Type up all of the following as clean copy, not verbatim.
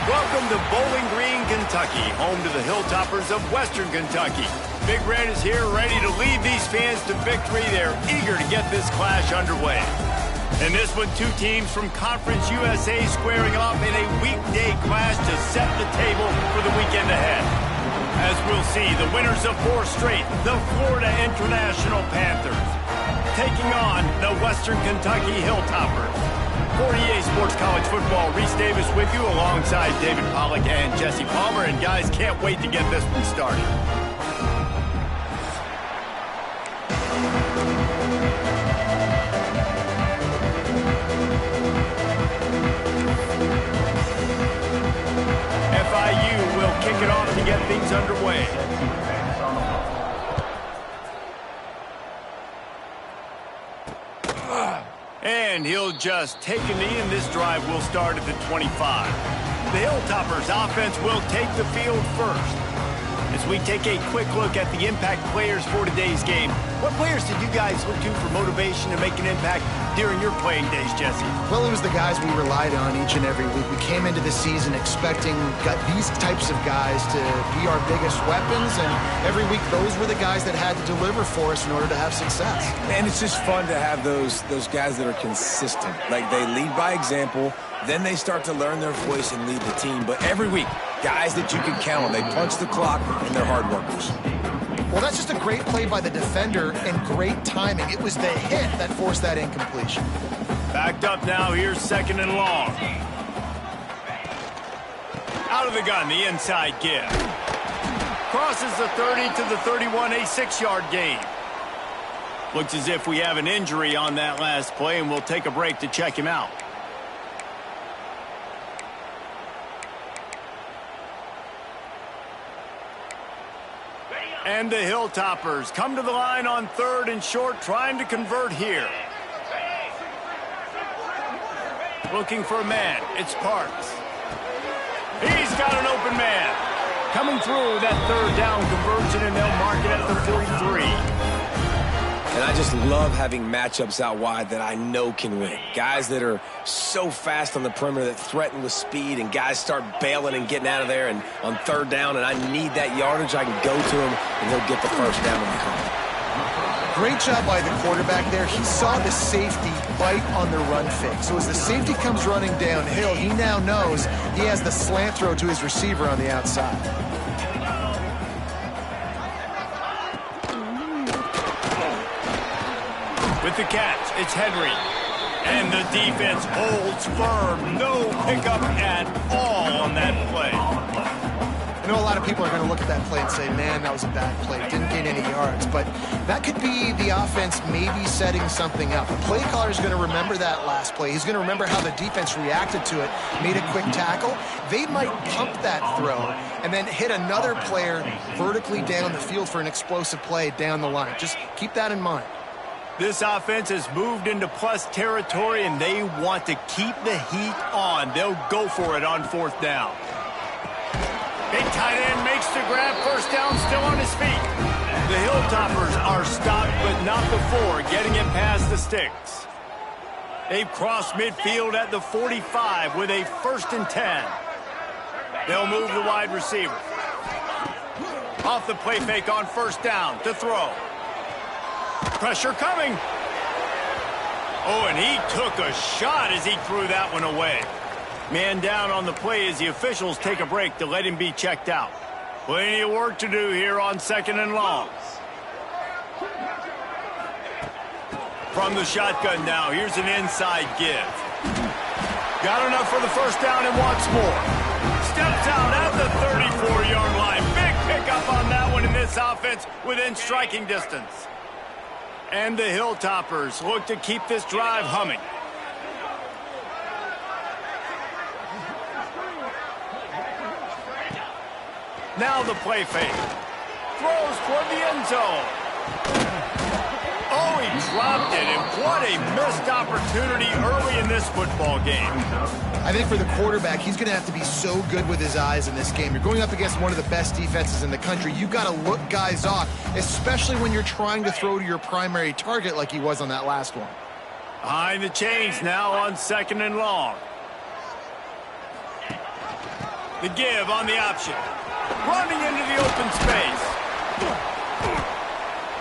Welcome to Bowling Green, Kentucky, home to the Hilltoppers of Western Kentucky. Big Red is here ready to lead these fans to victory. They're eager to get this clash underway. In this one, two teams from Conference USA squaring off in a weekday clash to set the table for the weekend ahead. As we'll see, the winners of 4 straight, the Florida International Panthers, taking on the Western Kentucky Hilltoppers. For EA Sports College Football, Reese Davis with you alongside David Pollack and Jesse Palmer. And guys, can't wait to get this one started. FIU will kick it off to get things underway. And he'll just take a knee, and this drive will start at the 25. The Hilltoppers offense will take the field first. As we take a quick look at the impact players for today's game, what players did you guys look to for motivation to make an impact during your playing days, Jesse? Well, it was the guys we relied on each and every week. We came into the season expecting these types of guys to be our biggest weapons, and every week those were the guys that had to deliver for us in order to have success. And it's just fun to have those guys that are consistent. Like, they lead by example, then they start to learn their voice and lead the team. But every week, guys that you can count on. They punch the clock, and they're hard workers. Well, that's just a great play by the defender and great timing. It was the hit that forced that incompletion. Backed up now. Here's 2nd and long. Out of the gun, the inside give. Crosses the 30 to the 31, a 6-yard gain. Looks as if we have an injury on that last play, and we'll take a break to check him out. And the Hilltoppers come to the line on 3rd and short, trying to convert here. Looking for a man. It's Parks. He's got an open man. Coming through that 3rd down conversion, and they'll mark it at the 43. And I just love having matchups out wide that I know can win. Guys that are so fast on the perimeter that threaten with speed, and guys start bailing and getting out of there, and on 3rd down, and I need that yardage, I can go to him, and he'll get the 1st down when I come. Great job by the quarterback there. He saw the safety bite on the run fake. So as the safety comes running downhill, he now knows he has the slant throw to his receiver on the outside. With the catch, it's Henry. And the defense holds firm. No pickup at all on that play. I know a lot of people are going to look at that play and say, man, that was a bad play. Didn't gain any yards. But that could be the offense maybe setting something up. The play caller is going to remember that last play. He's going to remember how the defense reacted to it, made a quick tackle. They might pump that throw and then hit another player vertically down the field for an explosive play down the line. Just keep that in mind. This offense has moved into plus territory, and they want to keep the heat on. They'll go for it on 4th down. Big tight end makes the grab. 1st down, still on his feet. The Hilltoppers are stopped, but not before getting it past the sticks. They've crossed midfield at the 45 with a 1st and 10. They'll move the wide receiver. Off the play fake on 1st down to throw. Pressure coming. Oh, and he took a shot as he threw that one away. Man down on the play as the officials take a break to let him be checked out. Plenty of work to do here on 2nd and long. From the shotgun now, here's an inside give. Got enough for the 1st down and wants more. Steps out at the 34-yard line. Big pickup on that one in this offense within striking distance. And the Hilltoppers look to keep this drive humming. Now the play fake. Throws toward the end zone. Oh, he dropped it, and what a missed opportunity early in this football game. I think for the quarterback, he's going to have to be so good with his eyes in this game. You're going up against one of the best defenses in the country. You've got to look guys off, especially when you're trying to throw to your primary target like he was on that last one. Behind the chains now on 2nd and long. The give on the option. Running into the open space.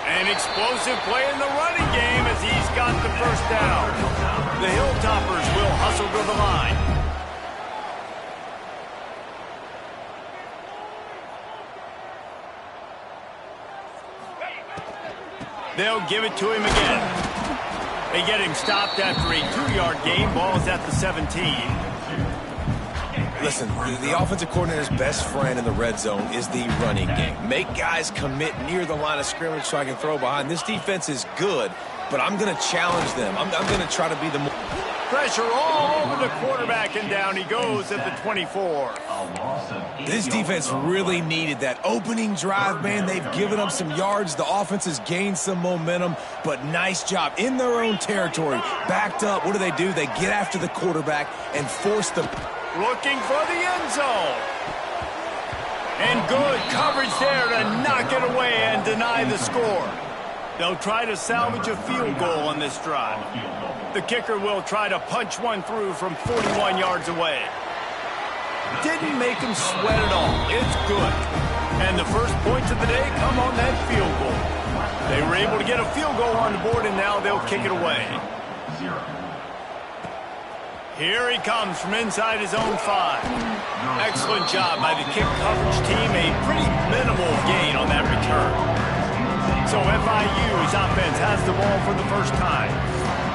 An explosive play in the running game as he's got the first down. The Hilltoppers will hustle to the line. They'll give it to him again. They get him stopped after a 2-yard gain. Ball is at the 17. Listen, the offensive coordinator's best friend in the red zone is the running game. Make guys commit near the line of scrimmage so I can throw behind. This defense is good, but I'm going to challenge them. I'm going to try to be the more... Pressure all over the quarterback, and down he goes at the 24. This defense really needed that opening drive, man. They've given up some yards. The offense has gained some momentum, but nice job in their own territory. Backed up. What do? They get after the quarterback and force the... Looking for the end zone. And good coverage there to knock it away and deny the score. They'll try to salvage a field goal on this drive. The kicker will try to punch one through from 41 yards away. Didn't make him sweat at all. It's good. And the first points of the day come on that field goal. They were able to get a field goal on the board, and now they'll kick it away. Here he comes from inside his own 5. Excellent job by the kick coverage team. A pretty minimal gain on that return. So FIU's offense has the ball for the first time.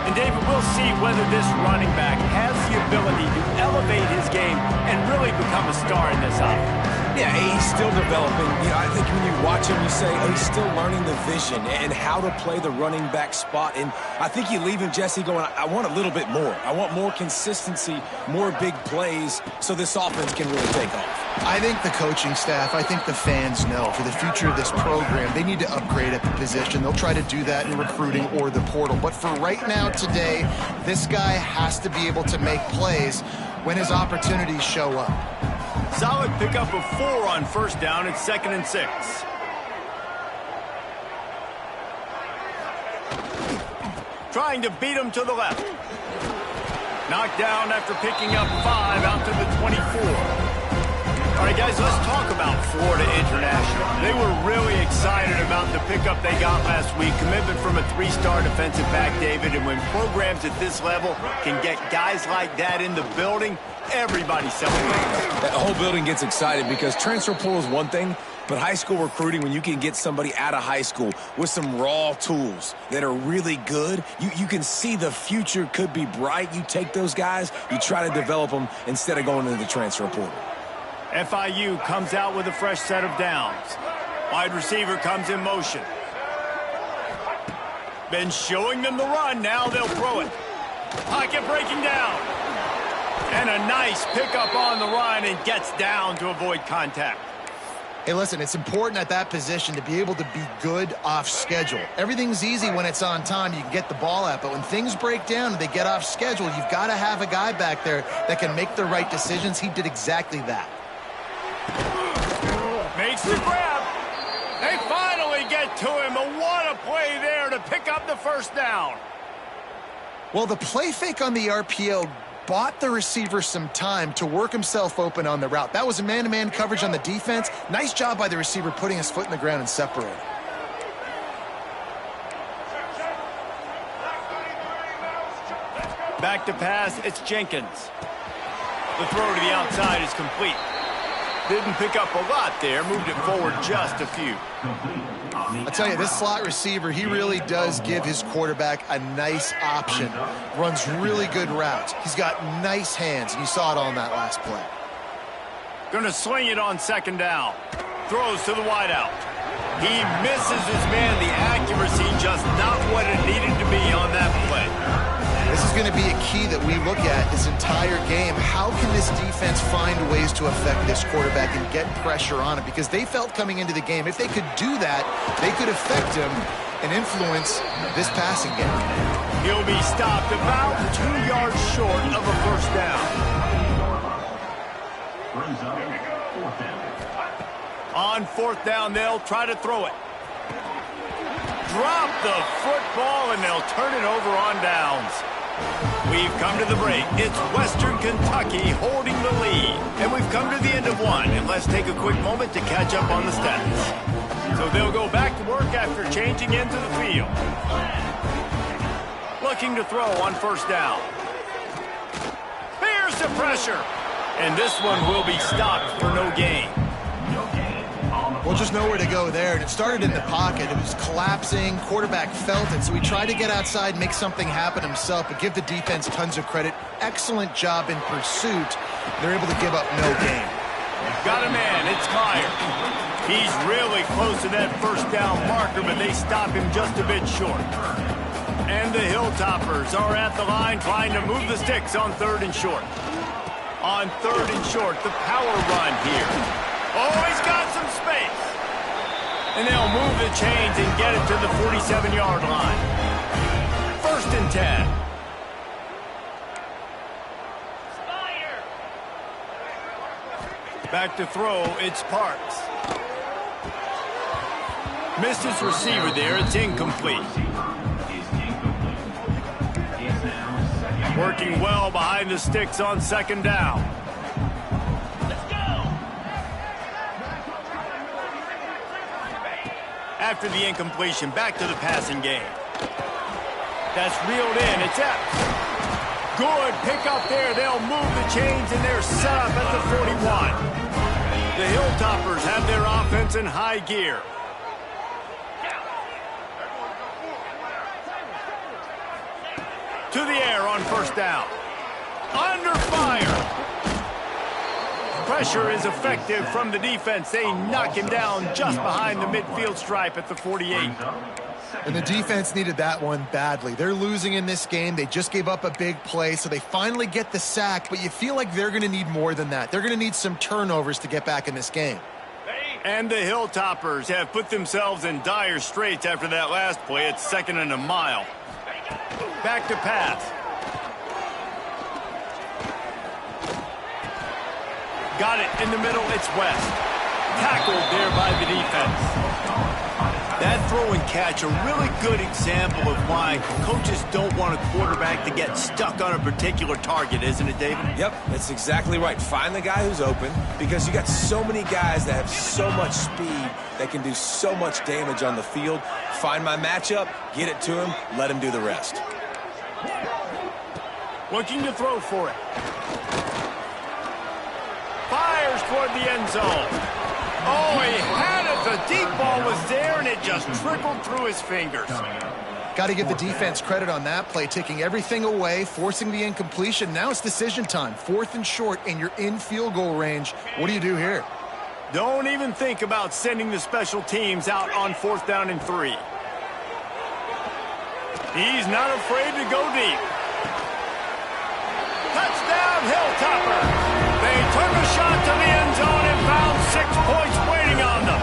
And David, we'll see whether this running back has the ability to elevate his game and really become a star in this offense. Yeah, he's still developing. You know, I think when you watch him, you say, oh, he's still learning the vision and how to play the running back spot. And I think you leave him, Jesse, going, I want a little bit more. I want more consistency, more big plays so this offense can really take off. I think the coaching staff, I think the fans know for the future of this program, they need to upgrade at the position. They'll try to do that in recruiting or the portal. But for right now, today, this guy has to be able to make plays when his opportunities show up. Solid pickup of 4 on first down. It's 2nd and 6. Trying to beat him to the left. Knocked down after picking up 5 out to the 24. All right, guys, let's talk about Florida International. They were really excited about the pickup they got last week. Commitment from a 3-star defensive back, David. And when programs at this level can get guys like that in the building, everybody celebrates. The whole building gets excited because transfer portal is one thing, but high school recruiting, when you can get somebody out of high school with some raw tools that are really good, you can see the future could be bright. You take those guys, you try to develop them instead of going into the transfer portal. FIU comes out with a fresh set of downs. Wide receiver comes in motion. Been showing them the run. Now they'll throw it. Pocket breaking down. And a nice pickup on the run and gets down to avoid contact. Hey, listen, it's important at that position to be able to be good off schedule. Everything's easy when it's on time. You can get the ball out, but when things break down and they get off schedule, you've got to have a guy back there that can make the right decisions. He did exactly that. Makes the grab. They finally get to him. And what a play there to pick up the first down. Well, the play fake on the RPO bought the receiver some time to work himself open on the route. That was a man-to-man coverage on the defense. Nice job by the receiver putting his foot in the ground and separating. Back to pass, it's Jenkins. The throw to the outside is complete. Didn't pick up a lot there, moved it forward just a few. I tell you, this slot receiver, he really does give his quarterback a nice option. Runs really good routes. He's got nice hands, and you saw it on that last play. Gonna swing it on 2nd down. Throws to the wideout. He misses his man. The accuracy just not what it needed to be on that play. This is going to be a key that we look at this entire game. How can this defense find ways to affect this quarterback and get pressure on him? Because they felt coming into the game, if they could do that, they could affect him and influence this passing game. He'll be stopped about 2 yards short of a first down. On 4th down, they'll try to throw it. Drop the football, and they'll turn it over on downs. We've come to the break. It's Western Kentucky holding the lead. And we've come to the end of one. And let's take a quick moment to catch up on the stats. So they'll go back to work after changing into the field. Looking to throw on first down. Bears the pressure. And this one will be stopped for no gain. Well, just nowhere to go there. And it started in the pocket. It was collapsing. Quarterback felt it. So he tried to get outside, make something happen himself, but give the defense tons of credit. Excellent job in pursuit. They're able to give up no gain. Got a man. It's Meyer. He's really close to that first down marker, but they stop him just a bit short. And the Hilltoppers are at the line trying to move the sticks on third and short. On third and short, the power run here. Oh, he's got some space. And they'll move the chains and get it to the 47-yard line. First and 10. Back to throw, it's Parks. Missed his receiver there, it's incomplete. Working well behind the sticks on second down. After the incompletion, back to the passing game. That's reeled in. It's Epps. Good pickup there. They'll move the chains, and they're set up at the 41. The Hilltoppers have their offense in high gear. To the air on first down. Under fire. Pressure is effective from the defense. They knock him down just behind the midfield stripe at the 48. And the defense needed that one badly. They're losing in this game. They just gave up a big play, so they finally get the sack, but you feel like they're going to need more than that. They're going to need some turnovers to get back in this game. And the Hilltoppers have put themselves in dire straits after that last play. It's second and a mile. Back to pass. Got it in the middle. It's West. Tackled there by the defense. That throw and catch, a really good example of why coaches don't want a quarterback to get stuck on a particular target, isn't it, David? Yep, that's exactly right. Find the guy who's open, because you got so many guys that have so much speed that can do so much damage on the field. Find my matchup, get it to him, let him do the rest. Looking to throw for it. Fires toward the end zone. Oh, he had it. The deep ball was there, and it just trickled through his fingers. Got to give the defense credit on that play, taking everything away, forcing the incompletion. Now it's decision time. Fourth and short, and you're in field goal range. What do you do here? Don't even think about sending the special teams out on fourth down and 3. He's not afraid to go deep. Touchdown, Hilltopper. They took a shot to the end zone and found 6 points waiting on them.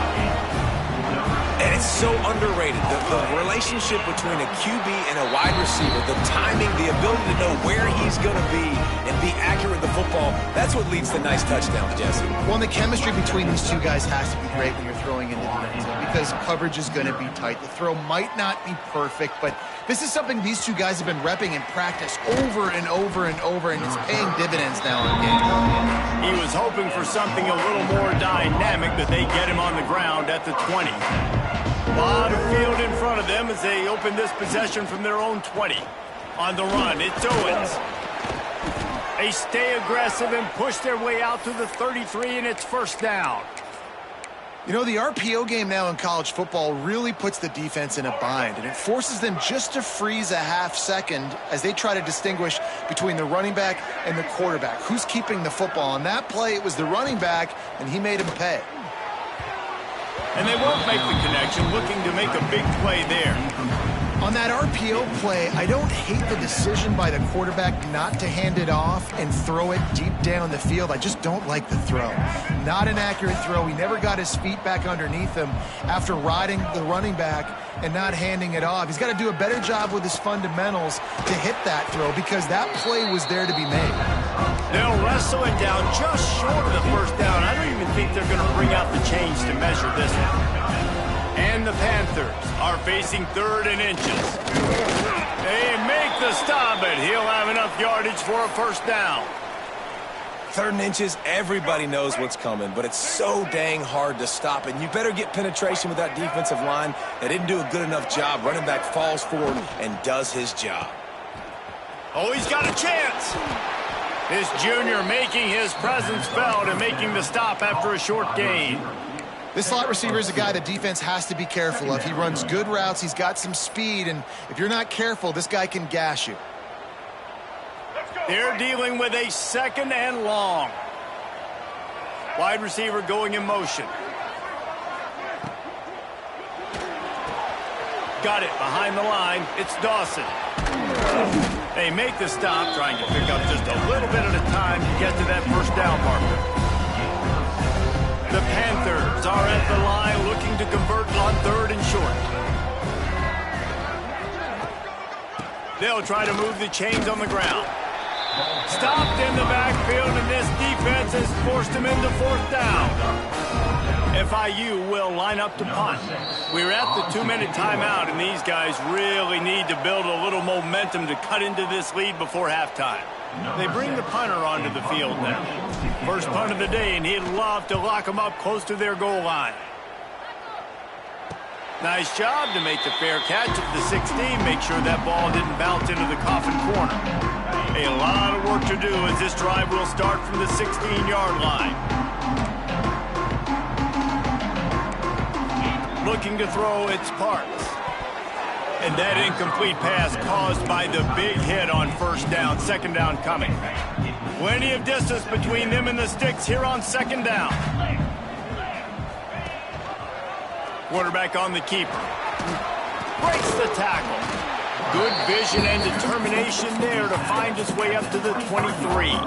And it's so underrated. The relationship between a QB and a wide receiver, the timing, the ability to know where he's going to be and be accurate with the football, that's what leads to nice touchdowns, Jesse. Well, and the chemistry between these two guys has to be great when you're throwing into the end zone, because coverage is going to be tight. The throw might not be perfect, but this is something these two guys have been repping in practice over and over and over, and it's paying dividends now in game. He was hoping for something a little more dynamic, but they get him on the ground at the 20. A lot of field in front of them as they open this possession from their own 20. On the run, it's Owens. They stay aggressive and push their way out to the 33, and it's first down. You know, the RPO game now in college football really puts the defense in a bind, and it forces them just to freeze a half second as they try to distinguish between the running back and the quarterback. Who's keeping the football? On that play, it was the running back, and he made him pay. And they won't make the connection, looking to make a big play there. On that RPO play, I don't hate the decision by the quarterback not to hand it off and throw it deep down the field. I just don't like the throw. Not an accurate throw. He never got his feet back underneath him after riding the running back and not handing it off. He's got to do a better job with his fundamentals to hit that throw, because that play was there to be made. They'll wrestle it down just short of the first down. I don't even think they're going to bring out the chains to measure this one. And the Panthers are facing 3rd and inches. They make the stop, but he'll have enough yardage for a first down. 3rd and inches, everybody knows what's coming, but it's so dang hard to stop, and you better get penetration with that defensive line. They didn't do a good enough job. Running back falls forward and does his job. Oh, he's got a chance. This junior making his presence felt and making the stop after a short gain. This slot receiver is a guy the defense has to be careful of. He runs good routes. He's got some speed, and if you're not careful, this guy can gash you. They're dealing with a 2nd and long. Wide receiver going in motion. Got it behind the line. It's Dawson. They make the stop, trying to pick up just a little bit at a time to get to that first down marker. The Panthers are at the line looking to convert on 3rd and short. They'll try to move the chains on the ground. Stopped in the backfield, and this defense has forced him into 4th down. FIU will line up to punt. We're at the 2-minute timeout, and these guys really need to build a little momentum to cut into this lead before halftime. They bring the punter onto the field now. First punt of the day, and he'd love to lock them up close to their goal line. Nice job to make the fair catch at the 16. Make sure that ball didn't bounce into the coffin corner. A lot of work to do as this drive will start from the 16-yard line. Looking to throw, it's Parks. And that incomplete pass caused by the big hit on first down. 2nd down coming. Plenty of distance between them and the sticks here on 2nd down. Quarterback on the keeper. Breaks the tackle. Good vision and determination there to find his way up to the 23.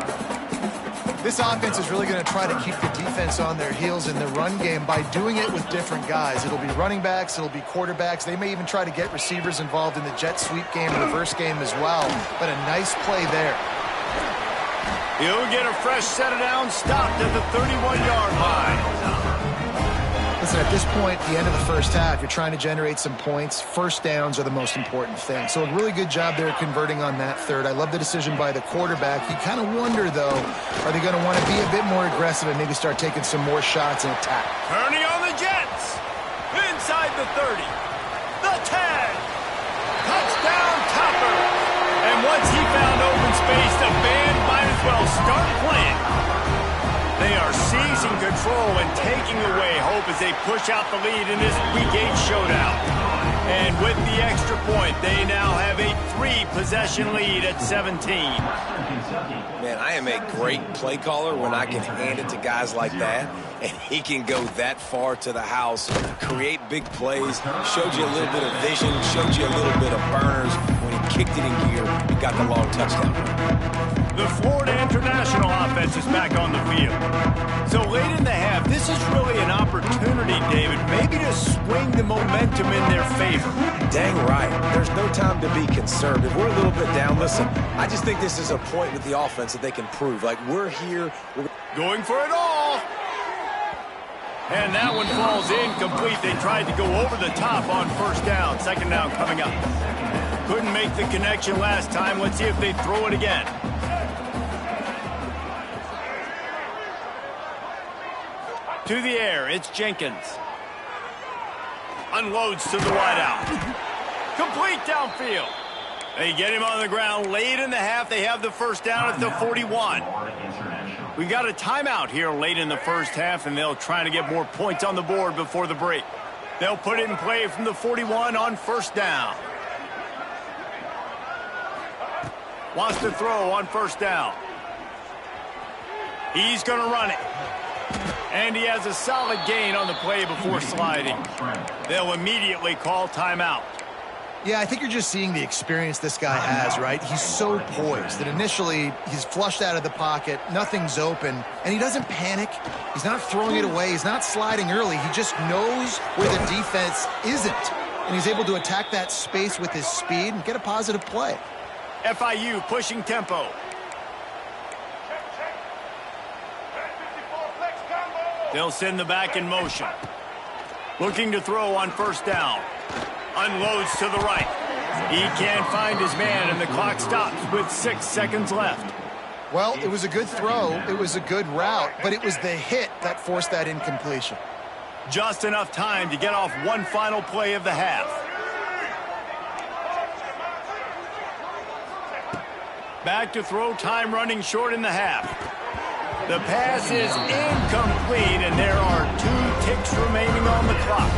This offense is really going to try to keep the defense on their heels in the run game by doing it with different guys. It'll be running backs, it'll be quarterbacks. They may even try to get receivers involved in the jet sweep game, reverse game as well. But a nice play there. He'll get a fresh set of downs, stopped at the 31-yard line. Listen, at this point, the end of the first half, you're trying to generate some points. First downs are the most important thing. So a really good job there converting on that 3rd. I love the decision by the quarterback. You kind of wonder, though, are they going to want to be a bit more aggressive and maybe start taking some more shots and attack? Turning on the Jets. Inside the 30. The 10. Touchdown Topper. And once he found open space, the band might as well start playing. They are seizing control and taking away hope as they push out the lead in this Week 8 showdown. And with the extra point, they now have a 3-possession lead at 17. Man, I am a great play caller when I can hand it to guys like that, and he can go that far to the house, create big plays, showed you a little bit of vision, showed you a little bit of burners. When he kicked it in gear, he got the long touchdown. The Florida International offense is back on the field. So late in the half, this is really an opportunity, David, maybe to swing the momentum in their favor. Dang right. There's no time to be conservative. We're a little bit down. Listen, I just think this is a point with the offense that they can prove. Like, we're here. We're going for it all. And that one falls incomplete. They tried to go over the top on first down. 2nd down coming up. Couldn't make the connection last time. Let's see if they throw it again. To the air, it's Jenkins. Unloads to the wideout. Complete downfield. They get him on the ground late in the half. They have the first down at the 41. We got a timeout here late in the first half, and they'll try to get more points on the board before the break. They'll put it in play from the 41 on first down. Wants to throw on first down. He's going to run it. And he has a solid gain on the play before sliding. They'll immediately call timeout. Yeah, I think you're just seeing the experience this guy has, right? He's so poised that initially he's flushed out of the pocket, nothing's open, and he doesn't panic. He's not throwing it away. He's not sliding early. He just knows where the defense isn't, and he's able to attack that space with his speed and get a positive play. FIU pushing tempo. They'll send the back in motion. Looking to throw on first down. Unloads to the right. He can't find his man, and the clock stops with 6 seconds left. Well, it was a good throw. It was a good route, but it was the hit that forced that incompletion. Just enough time to get off one final play of the half. Back to throw, time running short in the half. The pass is incomplete, and there are 2 ticks remaining on the clock.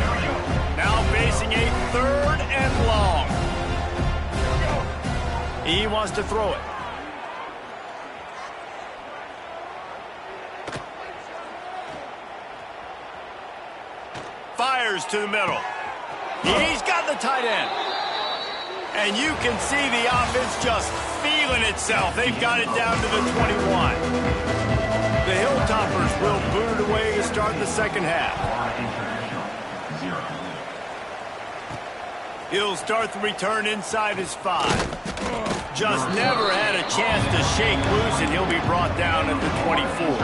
Now facing a 3rd and long. He wants to throw it. Fires to the middle. He's got the tight end. And you can see the offense just feeling itself. They've got it down to the 21. The Hilltoppers will boot it away to start the second half. He'll start the return inside his 5. Just never had a chance to shake loose, and he'll be brought down at the 24.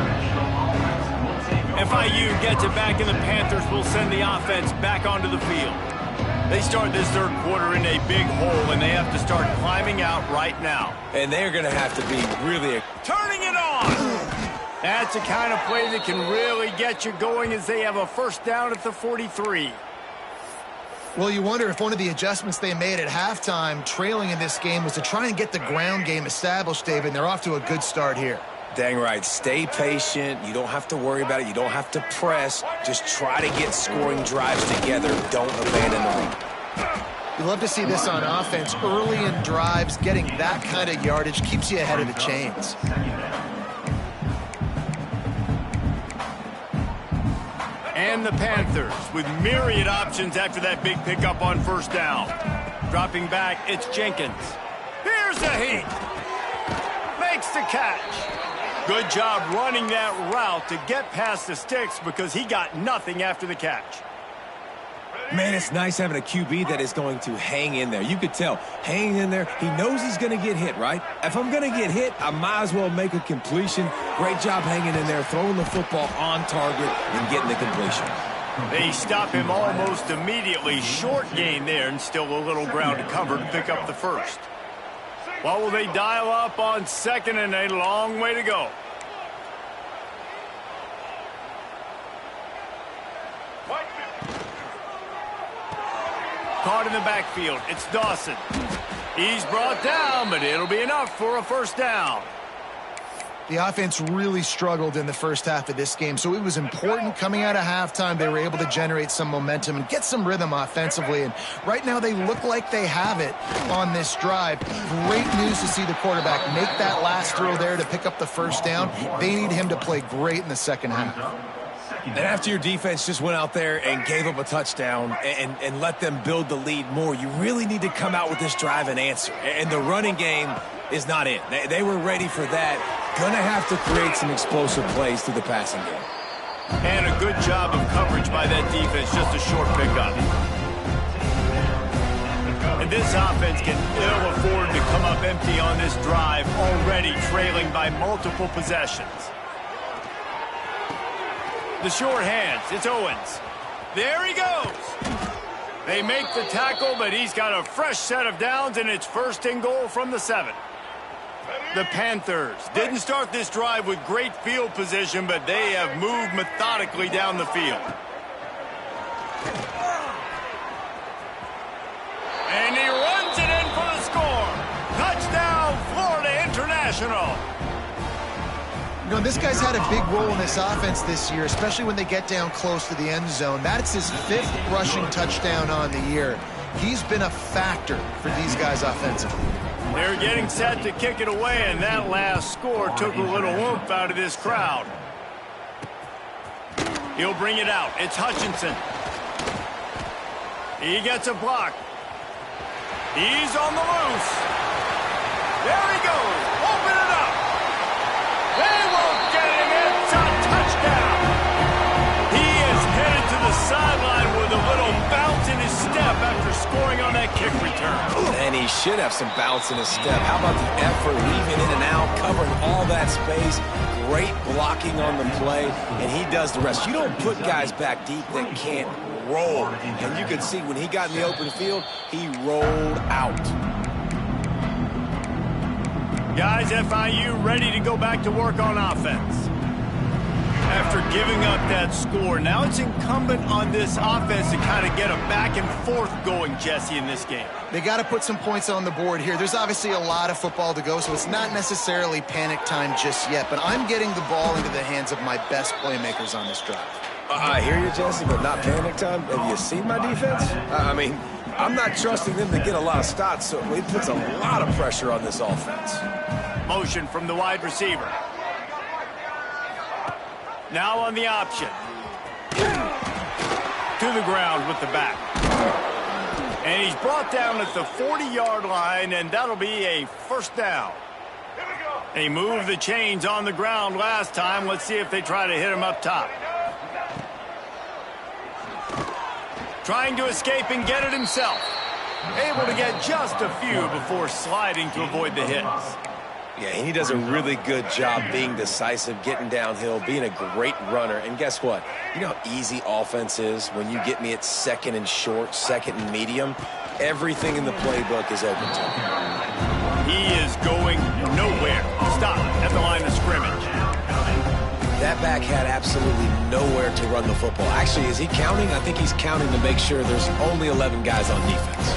FIU gets it back, and the Panthers will send the offense back onto the field. They start this third quarter in a big hole, and they have to start climbing out right now. And they're going to have to be really... Turning it on! That's the kind of play that can really get you going as they have a first down at the 43. Well, you wonder if one of the adjustments they made at halftime, trailing in this game, was to try and get the ground game established, David, and they're off to a good start here. Dang right. Stay patient. You don't have to worry about it. You don't have to press. Just try to get scoring drives together. Don't abandon the run. You love to see this on offense. Early in drives, getting that kind of yardage keeps you ahead of the chains. And the Panthers with myriad options after that big pickup on first down. Dropping back, it's Jenkins. Here's the heat. Makes the catch. Good job running that route to get past the sticks because he got nothing after the catch. Man, it's nice having a QB that is going to hang in there. You could tell, hanging in there, he knows he's going to get hit, right? If I'm going to get hit, I might as well make a completion. Great job hanging in there, throwing the football on target and getting the completion. They stop him almost immediately. Short gain there, and still a little ground to cover to pick up the first. What will they dial up on second, and a long way to go? Caught in the backfield. It's Dawson. He's brought down, but it'll be enough for a first down. The offense really struggled in the first half of this game, so it was important coming out of halftime. They were able to generate some momentum and get some rhythm offensively, and right now they look like they have it on this drive. Great news to see the quarterback make that last throw there to pick up the first down. They need him to play great in the second half. And after your defense just went out there and gave up a touchdown and let them build the lead more, you really need to come out with this drive and answer. And the running game is not it. They were ready for that. Going to have to create some explosive plays through the passing game. And a good job of coverage by that defense, just a short pickup. And this offense can ill afford to come up empty on this drive, already trailing by multiple possessions. The short hands, it's Owens. There he goes. They make the tackle, but he's got a fresh set of downs, and it's first and goal from the 7. The Panthers didn't start this drive with great field position, but they have moved methodically down the field. And he runs it in for the score. Touchdown, Florida International. You know, this guy's had a big role in this offense this year, especially when they get down close to the end zone. That's his 5th rushing touchdown on the year. He's been a factor for these guys offensively. They're getting set to kick it away, and that last score took a little oomph out of this crowd. He'll bring it out. It's Hutchinson. He gets a block. He's on the loose. There he goes. Open it up. They won't get him. It's a touchdown. He is headed to the sideline with a little bounce in his step after scoring on that kick return. And he should have some bounce in his step. How about the effort, weaving in and out, covering all that space. Great blocking on the play, and he does the rest. You don't put guys back deep that can't roll. And you can see when he got in the open field, he rolled out. Guys, FIU ready to go back to work on offense. After giving up that score, now it's incumbent on this offense to kind of get a back and forth going, Jesse, in this game. They got to put some points on the board here. There's obviously a lot of football to go, so it's not necessarily panic time just yet, but I'm getting the ball into the hands of my best playmakers on this drive. I hear you, Jesse, but not panic time. Have you seen my defense? I mean, I'm not trusting them to get a lot of stops, so it puts a lot of pressure on this offense. Motion from the wide receiver. Now on the option. To the ground with the back. And he's brought down at the 40-yard line, and that'll be a first down. They moved the chains on the ground last time. Let's see if they try to hit him up top. Trying to escape and get it himself. Able to get just a few before sliding to avoid the hits. Yeah, he does a really good job being decisive, getting downhill, being a great runner. And guess what? You know how easy offense is when you get me at second and short, second and medium? Everything in the playbook is open to him. He is going nowhere. Stop at the line of scrimmage. That back had absolutely nowhere to run the football. Actually, is he counting? I think he's counting to make sure there's only 11 guys on defense.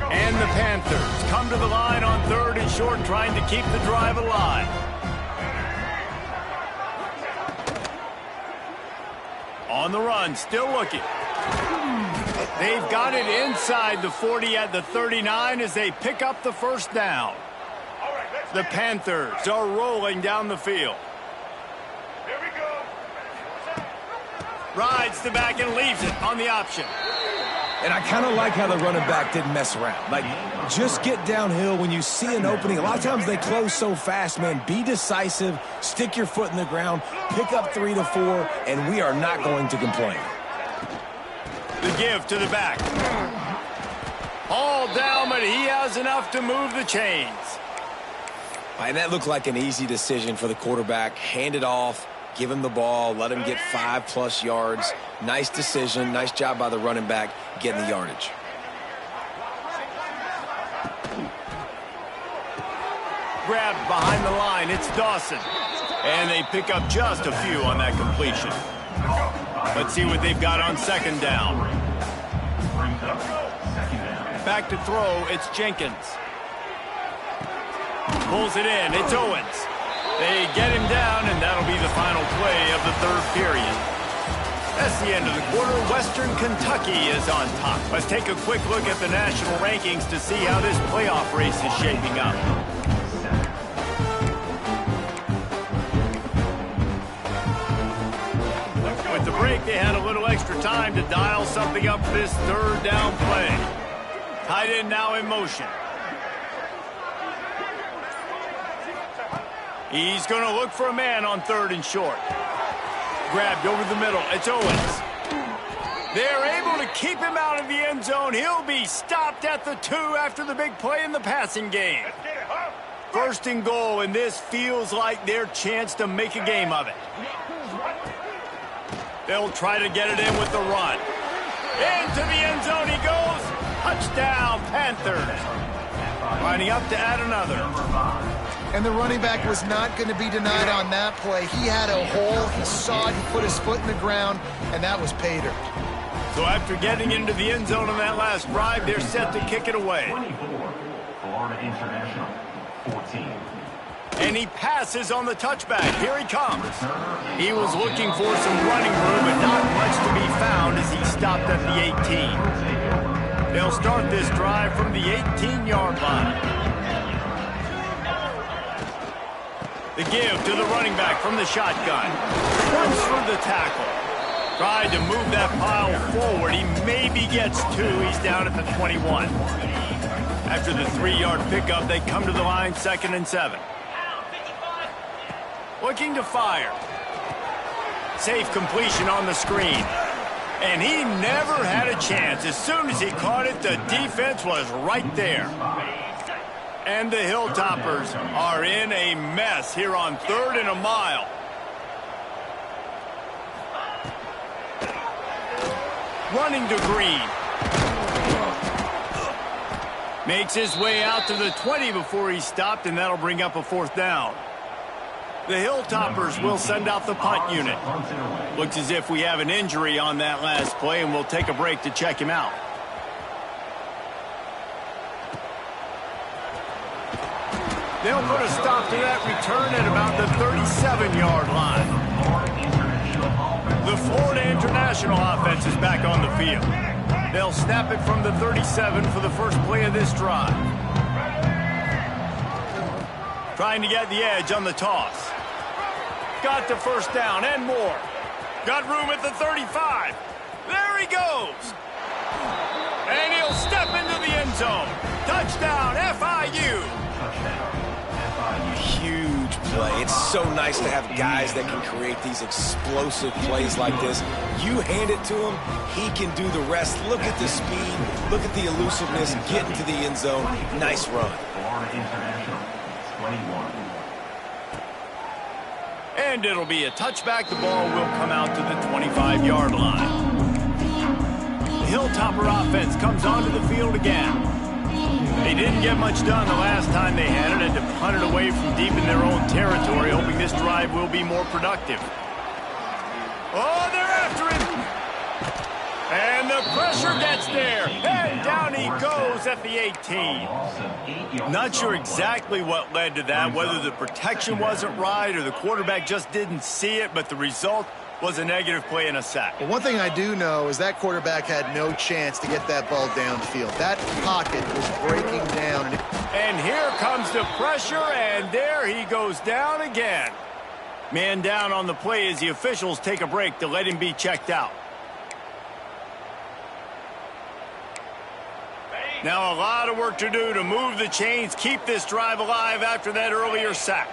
And the Panthers come to the line on third and short, trying to keep the drive alive. On the run, still looking. They've got it inside the 40 at the 39 as they pick up the first down. The Panthers are rolling down the field. Rides the back and leaves it on the option. And I kind of like how the running back didn't mess around. Like, just get downhill when you see an opening. A lot of times they close so fast, man. Be decisive, stick your foot in the ground, pick up 3 to 4, and we are not going to complain. The give to the back. All down, but he has enough to move the chains. And that looked like an easy decision for the quarterback. Hand it off, give him the ball, let him get 5+ yards. Nice decision. Nice job by the running back getting the yardage. Grabbed behind the line. It's Dawson. And they pick up just a few on that completion. Let's see what they've got on second down. Back to throw. It's Jenkins. Pulls it in. It's Owens. They get him down, and that'll be the final play of the third period. That's the end of the quarter. Western Kentucky is on top. Let's take a quick look at the national rankings to see how this playoff race is shaping up. With the break, they had a little extra time to dial something up for this third down play. Tight end now in motion. He's going to look for a man on third and short. Grabbed over the middle. It's Owens. They're able to keep him out of the end zone. He'll be stopped at the 2 after the big play in the passing game. First and goal, and this feels like their chance to make a game of it. They'll try to get it in with the run. Into the end zone he goes. Touchdown, Panthers. Lining up to add another. And the running back was not going to be denied on that play. He had a hole. He saw it. He put his foot in the ground, and that was pay dirt. So after getting into the end zone on that last drive, they're set to kick it away. 24, Florida International, 14. And he passes on the touchback. Here he comes. He was looking for some running room, but not much to be found as he stopped at the 18. They'll start this drive from the 18-yard line. The give to the running back from the shotgun. Runs for the tackle. Tried to move that pile forward. He maybe gets 2. He's down at the 21. After the 3-yard pickup, they come to the line, 2nd and 7. Looking to fire. Safe completion on the screen. And he never had a chance. As soon as he caught it, the defense was right there. And the Hilltoppers are in a mess here on 3rd and a mile. Running to Green. Makes his way out to the 20 before he stopped, and that'll bring up a 4th down. The Hilltoppers will send out the punt unit. Looks as if we have an injury on that last play, and we'll take a break to check him out. They'll put a stop to that return at about the 37-yard line. The Florida International offense is back on the field. They'll snap it from the 37 for the first play of this drive. Trying to get the edge on the toss. Got the 1st down and more. Got room at the 35. There he goes. And he'll step into the end zone. Touchdown, FIU. Huge play. It's so nice to have guys that can create these explosive plays like this. You hand it to him, he can do the rest. Look at the speed, look at the elusiveness, get into the end zone. Nice run. Florida International, 21. And it'll be a touchback. The ball will come out to the 25-yard line. The Hilltopper offense comes onto the field again. They didn't get much done the last time they had it, and to punt it away from deep in their own territory, hoping this drive will be more productive. Oh, they're after him! And the pressure gets there, and down he goes at the 18. Not sure exactly what led to that, whether the protection wasn't right or the quarterback just didn't see it, but the result was a negative play and a sack. Well, one thing I do know is that quarterback had no chance to get that ball downfield. That pocket was breaking down. And here comes the pressure, and there he goes down again. Man down on the play as the officials take a break to let him be checked out. Now a lot of work to do to move the chains, keep this drive alive after that earlier sack.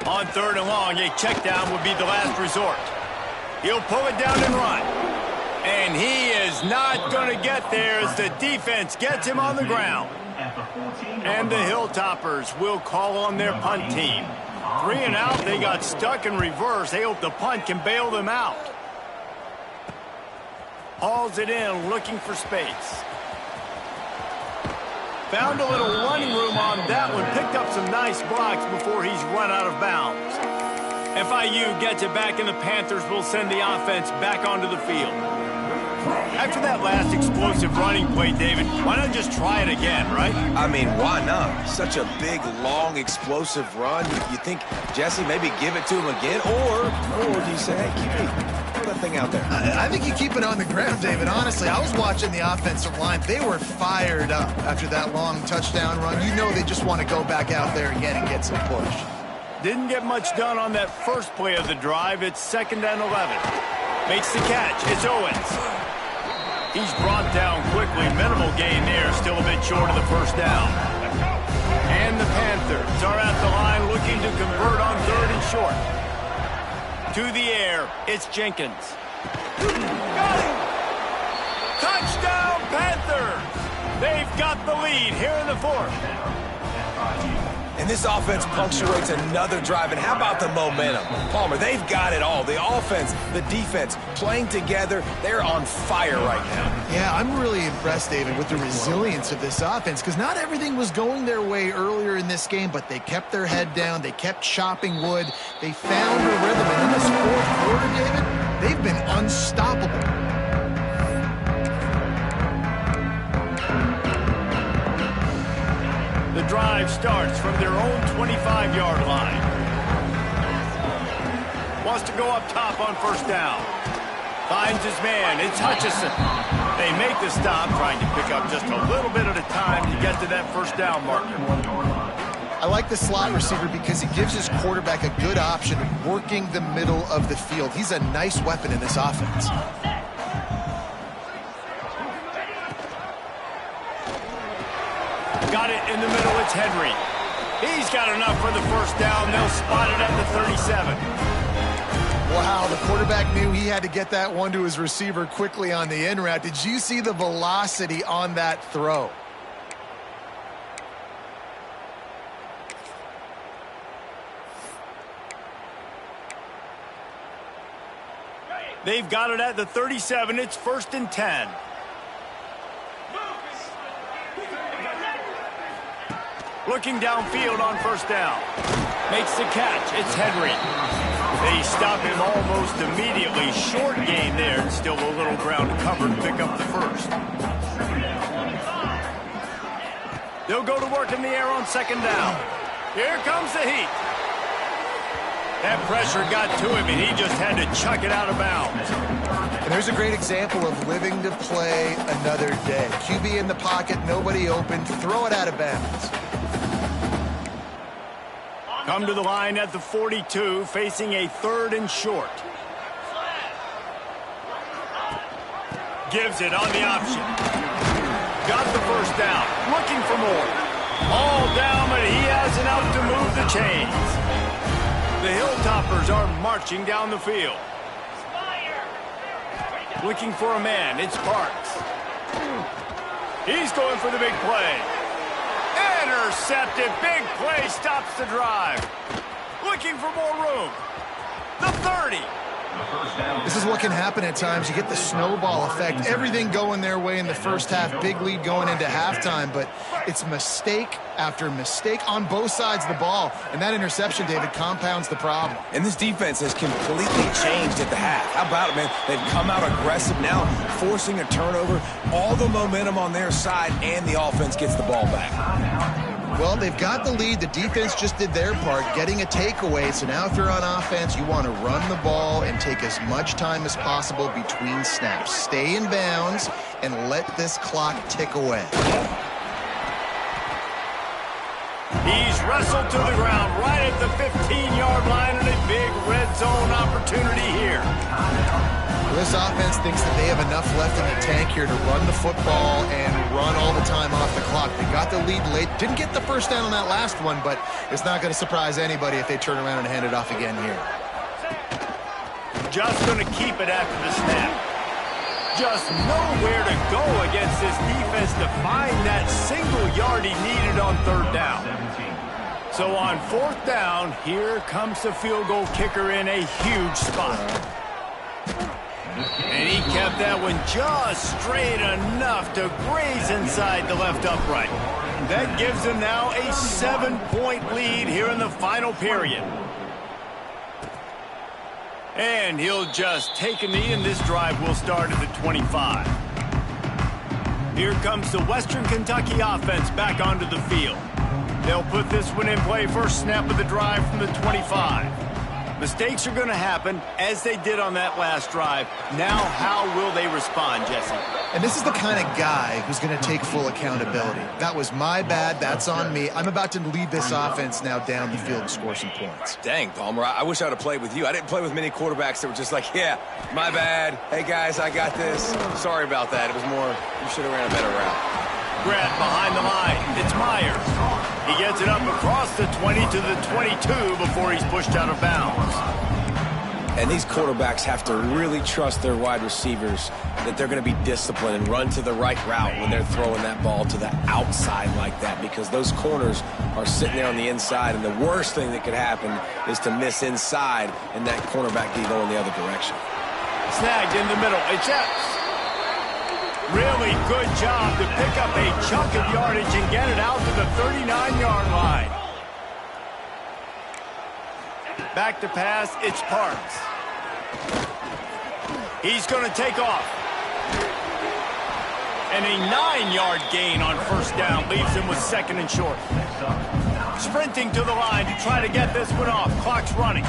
On 3rd and long, a check down would be the last resort. He'll pull it down and run. And he is not going to get there as the defense gets him on the ground. And the Hilltoppers will call on their punt team. 3 and out, they got stuck in reverse. They hope the punt can bail them out. Hauls it in, looking for space. Found a little running room on that one. Picked up some nice blocks before he's run out of bounds. FIU gets it back, and the Panthers will send the offense back onto the field. After that last explosive running play, David, why not just try it again, right? I mean, why not? Such a big, long, explosive run. You think, Jesse, maybe give it to him again? Or do you say, hey, throw that thing out there? I think you keep it on the ground, David. Honestly, I was watching the offensive line. They were fired up after that long touchdown run. You know they just want to go back out there again and get some push. Didn't get much done on that first play of the drive. It's 2nd and 11. Makes the catch. It's Owens. He's brought down quickly. Minimal gain there. Still a bit short of the 1st down. And the Panthers are at the line looking to convert on 3rd and short. To the air. It's Jenkins. Got him! Touchdown, Panthers! They've got the lead here in the 4th. And this offense punctuates another drive. And how about the momentum? Palmer, they've got it all. The offense, the defense, playing together. They're on fire right now. Yeah, I'm really impressed, David, with the resilience of this offense, because not everything was going their way earlier in this game, but they kept their head down. They kept chopping wood. They found a rhythm. And in this 4th quarter, David, they've been unstoppable. The drive starts from their own 25-yard line. Wants to go up top on 1st down. Finds his man. It's Hutchison. They make the stop, trying to pick up just a little bit at a time to get to that 1st down marker. I like the slot receiver because he gives his quarterback a good option of working the middle of the field. He's a nice weapon in this offense. Got it in the middle. It's Henry. He's got enough for the 1st down. They'll spot it at the 37. Wow, the quarterback knew he had to get that one to his receiver quickly on the in route. Did you see the velocity on that throw? They've got it at the 37. It's 1st and 10. Looking downfield on 1st down. Makes the catch. It's Henry. They stop him almost immediately. Short gain there, and still a little ground covered to pick up the 1st. They'll go to work in the air on 2nd down. Here comes the heat. That pressure got to him, and he just had to chuck it out of bounds. And there's a great example of living to play another day. QB in the pocket, nobody open, throw it out of bounds. Come to the line at the 42, facing a 3rd and short. Gives it on the option. Got the 1st down, looking for more. All down, but he has enough to move the chains. The Hilltoppers are marching down the field. Looking for a man, it's Parks. He's going for the big play. Intercepted, big play, stops the drive. Looking for more room. The 30. This is what can happen at times. You get the snowball effect. Everything going their way in the first half. Big lead going into halftime, but it's mistake after mistake on both sides of the ball. And that interception, David, compounds the problem. And this defense has completely changed at the half. How about it, man? They've come out aggressive now, forcing a turnover. All the momentum on their side, and the offense gets the ball back. Well, they've got the lead. The defense just did their part, getting a takeaway. So now if you're on offense, you want to run the ball and take as much time as possible between snaps. Stay in bounds and let this clock tick away. He's wrestled to the ground right at the 15-yard line, and a big red zone opportunity here. This offense thinks that they have enough left in the tank here to run the football and run all the time off the clock. They got the lead late. Didn't get the 1st down on that last one, but it's not going to surprise anybody if they turn around and hand it off again here. Just going to keep it after the snap. Just nowhere to go against this defense to find that single yard he needed on 3rd down. So on 4th down, here comes the field goal kicker in a huge spot. And he kept that one just straight enough to graze inside the left upright. That gives him now a 7-point lead here in the final period. And he'll just take a knee, and this drive will start at the 25. Here comes the Western Kentucky offense back onto the field. They'll put this one in play first snap of the drive from the 25. Mistakes are going to happen, as they did on that last drive. Now, how will they respond, Jesse? And this is the kind of guy who's going to take full accountability. That was my bad. That's on me. I'm about to lead this offense now down the field and score some points. Dang, Palmer, I wish I would have played with you. I didn't play with many quarterbacks that were just like, yeah, my bad. Hey, guys, I got this. Sorry about that. It was more, you should have ran a better route. Grab behind the line. It's Myers. He gets it up across the 20 to the 22 before he's pushed out of bounds. And these quarterbacks have to really trust their wide receivers that they're going to be disciplined and run to the right route when they're throwing that ball to the outside like that, because those corners are sitting there on the inside, and the worst thing that could happen is to miss inside and that cornerback be going the other direction. Snagged in the middle. It's Epps. Really good job to pick up a chunk of yardage and get it out to the 39-yard line. Back to pass, it's Parks. He's going to take off. And a 9-yard gain on 1st down leaves him with 2nd and short. Sprinting to the line to try to get this one off. Clock's running.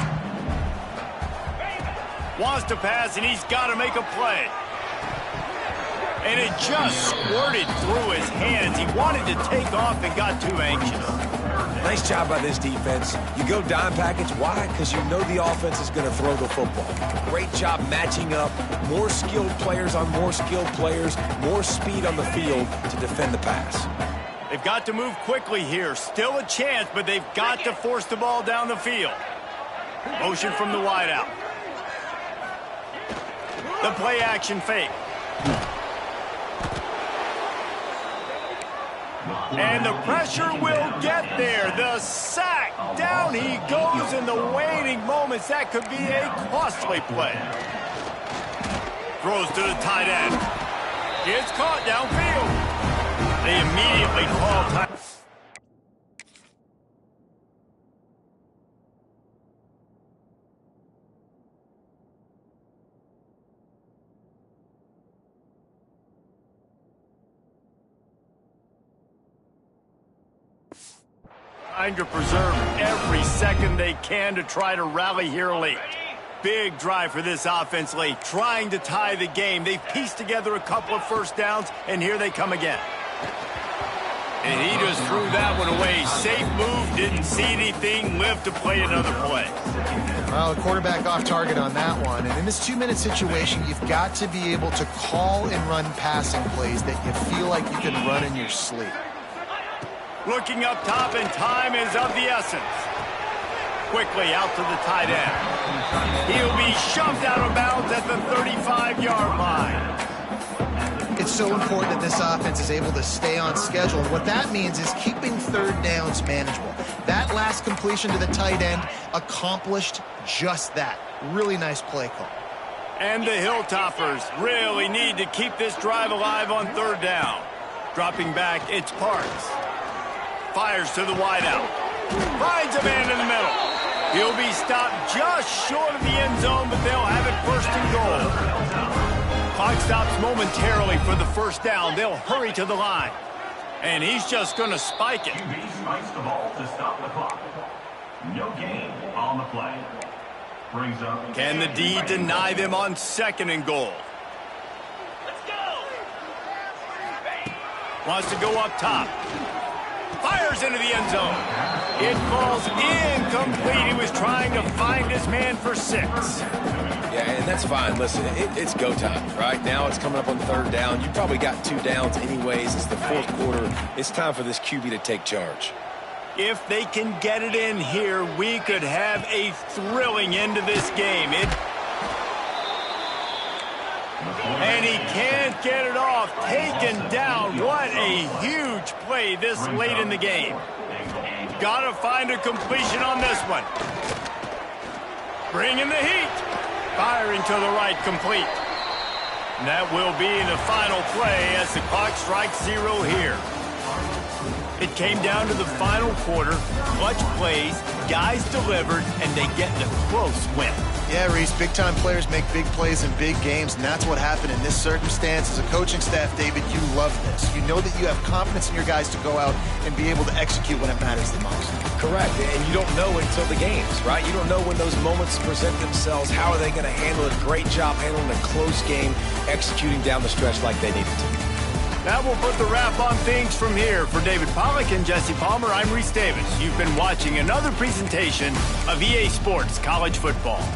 Wants to pass, and he's got to make a play. And it just squirted through his hands. He wanted to take off and got too anxious. Nice job by this defense. You go dime package. Why? Because you know the offense is going to throw the football. Great job matching up. More skilled players on more skilled players. More speed on the field to defend the pass. They've got to move quickly here. Still a chance, but they've got to force the ball down the field. Motion from the wideout. The play action fake. And the pressure will get there. The sack. Down he goes in the waning moments. That could be a costly play. Throws to the tight end. Gets caught downfield. They immediately call time. Trying to preserve every second they can to try to rally here late. Big drive for this offense late, trying to tie the game. They've pieced together a couple of first downs, and here they come again. And he just threw that one away. Safe move, didn't see anything, lived to play another play. Well, the quarterback off target on that one. And in this 2-minute situation, you've got to be able to call and run passing plays that you feel like you can run in your sleep. Looking up top, and time is of the essence. Quickly out to the tight end. He'll be shoved out of bounds at the 35-yard line. It's so important that this offense is able to stay on schedule. And what that means is keeping third downs manageable. That last completion to the tight end accomplished just that. Really nice play call. And the Hilltoppers really need to keep this drive alive on third down. Dropping back, it's Parks. Fires to the wideout. Finds a man in the middle. He'll be stopped just short of the end zone, but they'll have it first and goal. Clock stops momentarily for the first down. They'll hurry to the line. And he's just going to spike it. QB spikes the ball to stop the clock. No gain on the play. Brings up. Can the D deny them on second and goal? Let's go. Wants to go up top. Fires into the end zone. It falls incomplete. He was trying to find his man for 6. Yeah, and that's fine. Listen, it's go time, right? Now it's coming up on third down. You probably got 2 downs anyways. It's the fourth quarter. It's time for this QB to take charge. If they can get it in here, we could have a thrilling end to this game. And he can't get it off. Taken down. What a huge play this late in the game. Got to find a completion on this one. Bringing the heat. Firing to the right, complete. And that will be the final play as the clock strikes 0 here. It came down to the final quarter. Clutch plays, guys delivered, and they get the close win. Yeah, Reese, big-time players make big plays in big games, and that's what happened in this circumstance. As a coaching staff, David, you love this. You know that you have confidence in your guys to go out and be able to execute when it matters the most. Correct, and you don't know until the games, right? You don't know when those moments present themselves. How are they going to handle it? Great job handling a close game, executing down the stretch like they needed to. That will put the wrap on things from here. For David Pollack and Jesse Palmer, I'm Reese Davis. You've been watching another presentation of EA Sports College Football.